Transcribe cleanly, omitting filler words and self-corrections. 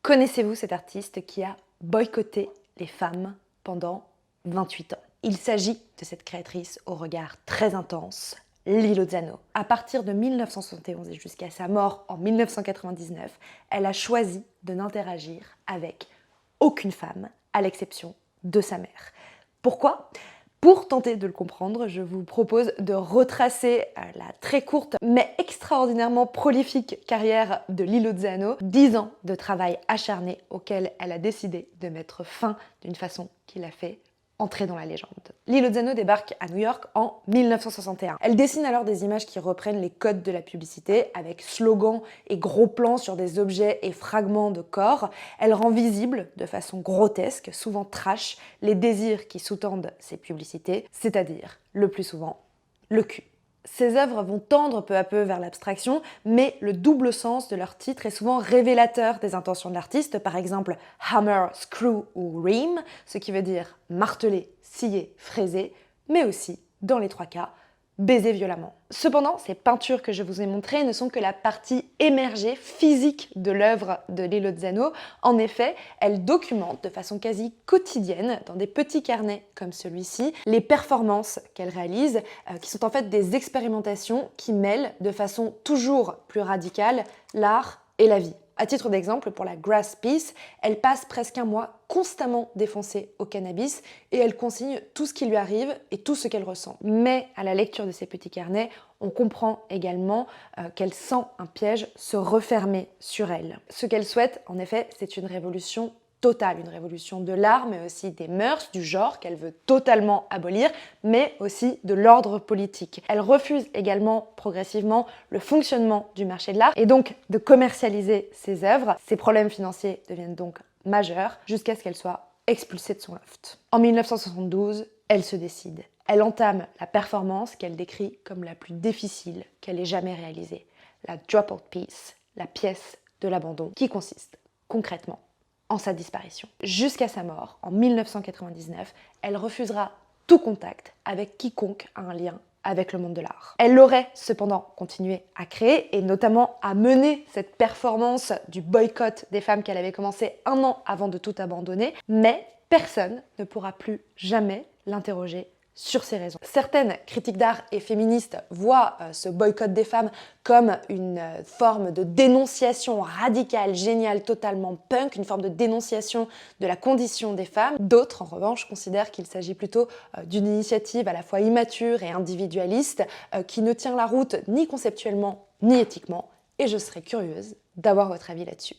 Connaissez-vous cet artiste qui a boycotté les femmes pendant 28 ans? Il s'agit de cette créatrice au regard très intense, Lilo Zano. À partir de 1971 et jusqu'à sa mort en 1999, elle a choisi de n'interagir avec aucune femme, à l'exception de sa mère. Pourquoi ? Pour tenter de le comprendre, je vous propose de retracer la très courte mais extraordinairement prolifique carrière de Lilo Zano, 10 ans de travail acharné auquel elle a décidé de mettre fin d'une façon qui l'a fait entrer dans la légende. Lilo Zano débarque à New York en 1961. Elle dessine alors des images qui reprennent les codes de la publicité avec slogans et gros plans sur des objets et fragments de corps. Elle rend visible de façon grotesque, souvent trash, les désirs qui sous-tendent ces publicités, c'est-à-dire, le plus souvent, le cul. Ces œuvres vont tendre peu à peu vers l'abstraction, mais le double sens de leur titre est souvent révélateur des intentions de l'artiste, par exemple hammer, screw ou ream, ce qui veut dire marteler, scier, fraiser, mais aussi, dans les trois cas, baiser violemment. Cependant, ces peintures que je vous ai montrées ne sont que la partie émergée physique de l'œuvre de Lilo Zano. En effet, elle documente de façon quasi quotidienne, dans des petits carnets comme celui-ci, les performances qu'elle réalise, qui sont en fait des expérimentations qui mêlent de façon toujours plus radicale l'art et la vie. À titre d'exemple, pour la Grass Piece, elle passe presque un mois constamment défoncée au cannabis et elle consigne tout ce qui lui arrive et tout ce qu'elle ressent. Mais à la lecture de ces petits carnets, on comprend également qu'elle sent un piège se refermer sur elle. Ce qu'elle souhaite, en effet, c'est une révolution totale, une révolution de l'art, mais aussi des mœurs, du genre qu'elle veut totalement abolir, mais aussi de l'ordre politique. Elle refuse également progressivement le fonctionnement du marché de l'art et donc de commercialiser ses œuvres. Ses problèmes financiers deviennent donc majeurs jusqu'à ce qu'elle soit expulsée de son loft. En 1972, elle se décide. Elle entame la performance qu'elle décrit comme la plus difficile qu'elle ait jamais réalisée, la Dropout Piece, la pièce de l'abandon, qui consiste concrètement en sa disparition. Jusqu'à sa mort, en 1999, elle refusera tout contact avec quiconque a un lien avec le monde de l'art. Elle aurait cependant continué à créer et notamment à mener cette performance du boycott des femmes qu'elle avait commencé un an avant de tout abandonner, mais personne ne pourra plus jamais l'interroger sur ces raisons. Certaines critiques d'art et féministes voient ce boycott des femmes comme une forme de dénonciation radicale, géniale, totalement punk, une forme de dénonciation de la condition des femmes. D'autres, en revanche, considèrent qu'il s'agit plutôt d'une initiative à la fois immature et individualiste qui ne tient la route ni conceptuellement ni éthiquement. Et je serais curieuse d'avoir votre avis là-dessus.